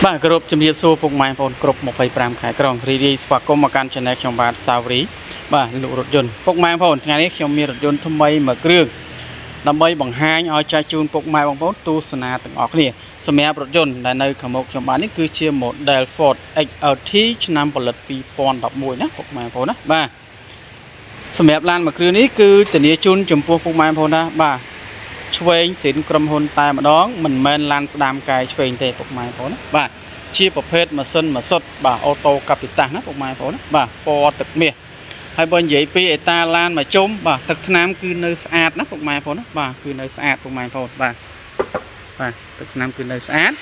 បាទគ្រប់ជំរាបសួរពុកម៉ែបងប្អូនគ្រប់25ខែក្រុងរីរីស្វាគមន៍មកកាន់ Channel ខ្ញុំបាទសាវរីបាទលក់រថយន្តពុកម៉ែបងប្អូនថ្ងៃនេះខ្ញុំមានរថយន្តថ្មីមួយគ្រឿងដើម្បីបង្ហាញឲ្យចែកជូនពុកម៉ែបងប្អូនទស្សនាទាំងអស់គ្នាសម្រាប់រថយន្តដែលនៅខាងមុខខ្ញុំបាទនេះគឺជា model Ford XLT ឆ្នាំផលិត2011ណាពុកម៉ែបងប្អូនណាបាទសម្រាប់ឡានមួយគ្រឿងនេះគឺធានាជូនចំពោះពុកម៉ែបងប្អូនណាបាទឆ្វេងសិនក្រុមហ៊ុនតែម្ដងមិនមែនឡានស្ដាំកាយឆ្វេងទេពុកម៉ែបងប្អូនណាបាទជាប្រភេទម៉ាស៊ីនម៉ាសុតបាទអូតូកាពីតាសណាពុកម៉ែបងប្អូនណាបាទពណ៌ទឹកមាសហើយបើនិយាយពីអេតាឡានមកជុំបាទទឹកថ្នាំគឺនៅស្អាតណាពុកម៉ែបងប្អូនណាបាទគឺនៅស្អាតពុកម៉ែបងប្អូនបាទទឹកថ្នាំគឺនៅស្អាត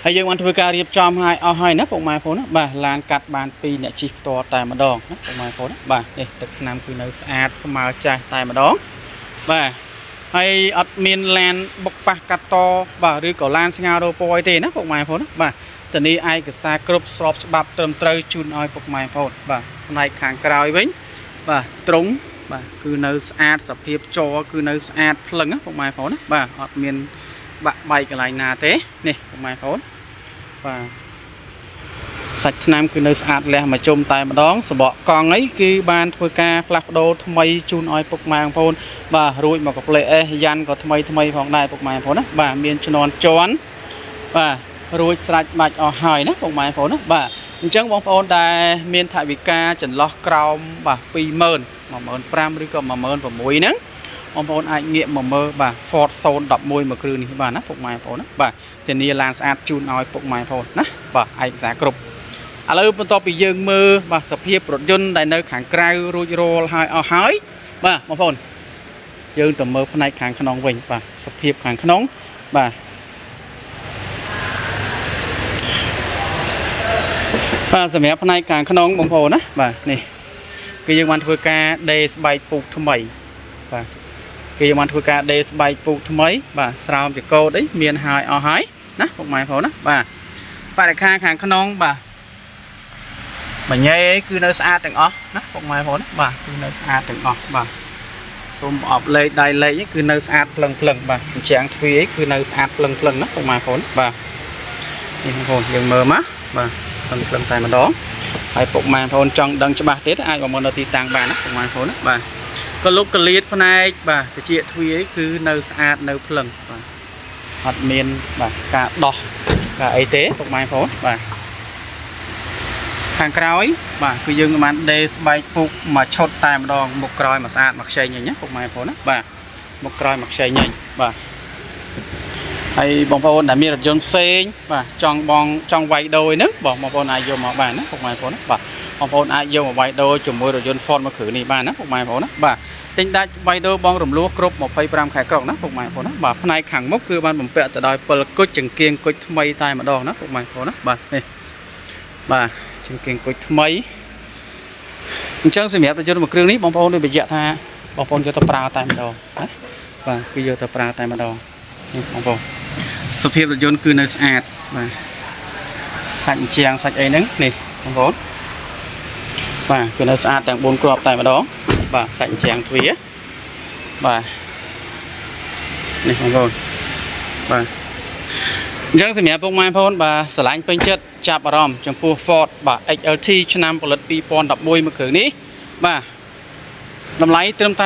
ហើយយើងបានធ្វើការរៀបចំឲ្យអស់ហើយណាពុកម៉ែបងប្អូនណាបាទឡានកាត់បាន2អ្នកជិះផ្ទាល់តែម្ដងណាពុកម៉ែបងប្អូនណាបាទនេះទឹកថ្នាំគឺនៅស្អាតស្មើចាស់តែម្ដងបាទហើយអត់មានឡានបុកប៉ះកាត់តបាទឬក៏ឡានស្ងោរពណ៌ទេណាពុកម៉ែបងប្អូនណាបាទធានាឯកសារគ្រប់ស្របច្បាប់ត្រឹមត្រូវជូនឲ្យពុកម៉ែបងប្អូនបាទផ្នែកខាងក្រោយវិញបាទត្រង់បាទគឺនៅស្អាតសភាពចរគឺនៅស្អាតភ្លឹងណាពុកម៉ែបងប្អូនណាបាទអត់មានបាក់បែកកន្លែងណាទេនេះពុកម៉ែបងប្អូនបាទសាច់ថ្នាំគឺនៅស្អាតលះមកជុំតែម្ដងសបកកង់អីគឺបានធ្វើការផ្លាស់ប្ដូរថ្មីជូនឲ្យពុកម៉ែបងប្អូនបាទរួចមកកាផ្លេអេសយ៉ាន់ក៏ថ្មីផងដែរពុកម៉ែបងប្អូនណាបាទមានជំនាន់ជន់បាទរួចស្រេចបាច់អស់ហើយណាពុកម៉ែបងប្អូនណាបាទអញ្ចឹងបងប្អូនដែលមានថវិកាចន្លោះក្រោមបាទ20000 15000ឬក៏16000ហ្នឹងបងប្អូនអាចងាកមកមើលបាទ Ford 011មួយគ្រឿងនេះបាទណាពុកម៉ែបងប្អូនណាបាទធានាឡានស្អាតជូនឲ្យពុកម៉ែបងប្អូនណាបាទឯកសារគ្រប់ឥឡូវបន្ទាប់ពីយើងមើលបាទសភាពរថយន្តដែលនៅខាងក្រៅរួចរាល់ហើយអស់ហើយបាទបងប្អូនយើងទៅមើលផ្នែកខាងក្នុងវិញបាទសភាពខាងក្នុងបាទសម្រាប់ផ្នែកខាងក្នុងបងប្អូនណាបាទនេះគឺយើងបានធ្វើការដេរស្បែកពូកថ្មីបាទគឺយើងបានធ្វើការដេរស្បែកពូកថ្មីបាទស្រោមចកោតអីមានហើយអស់ហើយណាពុកម៉ែបងប្អូនណាបាទបរិខាខាងក្នុងបាទបញ៉េគឺនៅស្អាតទាំងអស់ណាពុកម៉ែបងប្អូនណាបាទគឺនៅស្អាតទាំងអស់បាទសូមអបលេខដៃលេខគឺនៅស្អាតភ្លឹងបាទជញ្ជាំងទ្វារគឺនៅស្អាតភ្លឹងណាពុកម៉ែបងប្អូនបាទនេះបងប្អូនយើងមើលមកបាទភ្លឹងតែម្ដងហើយពុកម៉ែបងប្អូនចង់ដឹងច្បាស់ទៀតអាចមកមើលនៅទីតាំងបានណាពុកម៉ែបងប្អូនណាបាទក៏លុបកលៀតផ្នែកបាទតិចទ្វារគឺនៅស្អាតនៅភ្លឹងបាទអត់មានបាទការដោះការអីទេពុកម៉ែបងប្អូនបាទខាងក្រោយបាទគឺយើងបានដេរស្បែកពុកមកឈុតតែម្ដងមុខក្រោយមកស្អាតមកខ្ចីញញណាពុកម៉ែបងប្អូនណាបាទមុខក្រោយមកខ្ចីញញបាទហើយបងប្អូនដែលមានរថយន្តផ្សេងបាទចង់វាយដូរហ្នឹងបងប្អូនអាចយកមកបានណាពុកម៉ែបងប្អូនណាបាទបងប្អូនអាចយកមកវាយដូរជាមួយរថយន្ត Ford មួយគ្រឿងនេះបានណាពុកម៉ែបងប្អូនណាបាទទិញដាច់វាយដូរបងរំលោះគ្រប់25ខែក្រុងណាពុកម៉ែបងប្អូនណាបាទផ្នែកខាងមុខគឺបានបំពាក់ទៅដោយពិលគុជចង្គៀងគុជថ្មីតែម្ដងណាពុកម៉ែបងប្អូនណាបាទនេះបាទចង្គៀងគុជថ្មីអញ្ចឹងសម្រាប់រថយន្តមួយគ្រឿងនេះបងប្អូនដូចបញ្ជាក់ថាបងប្អូនយកទៅប្រើតែម្ដងណាបាទគឺយកទៅប្រើតែម្ដងនេះបងប្អូនសភាពរថយន្តគឺនៅស្អាតបាទសាច់ជាងសាច់អីហ្នឹងនេះបងប្អូនបាទគឺនៅស្អាតទាំង4គ្រាប់តែម្ដងបាទសាច់ជាងទ្វារបាទនេះបងប្អូនបាទអញ្ចឹងសម្រាប់ពុកម៉ែបងប្អូនបាទស្រឡាញ់ពេញចិត្តចាប់អារម្មណ៍ចំពោះ Ford បាទ XLT ឆ្នាំផលិត2011មួយគ្រឿងនេះបាទតម្លៃត្រឹមតែ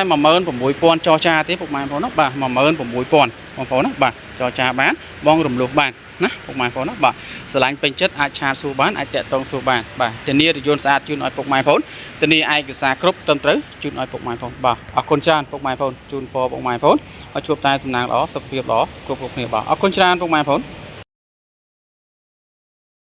16000ចរចាទេពុកម៉ែបងប្អូនណាបាទ16000បងប្អូនណាបាទចរចាបានបងរំលោះបានណាពុកម៉ែបងប្អូនណាបាទស្រឡាញ់ពេញចិត្តអាចឆាតសួរបានអាចតាក់ទងសួរបានបាទធានារថយន្តស្អាតជូនឲ្យពុកម៉ែបងប្អូនធានាឯកសារគ្រប់ត្រឹមត្រូវជូនឲ្យពុកម៉ែបងប្អូនបាទអរគុណច្រើនពុកម៉ែបងប្អូនជូនពរពុកម៉ែបងប្អូនឲ្យជួបតែសំណាងល្អសុខភាពល្អគ្រប់គ្នាបាទអរគុណច្រើនពុកម៉ែបងប្អូន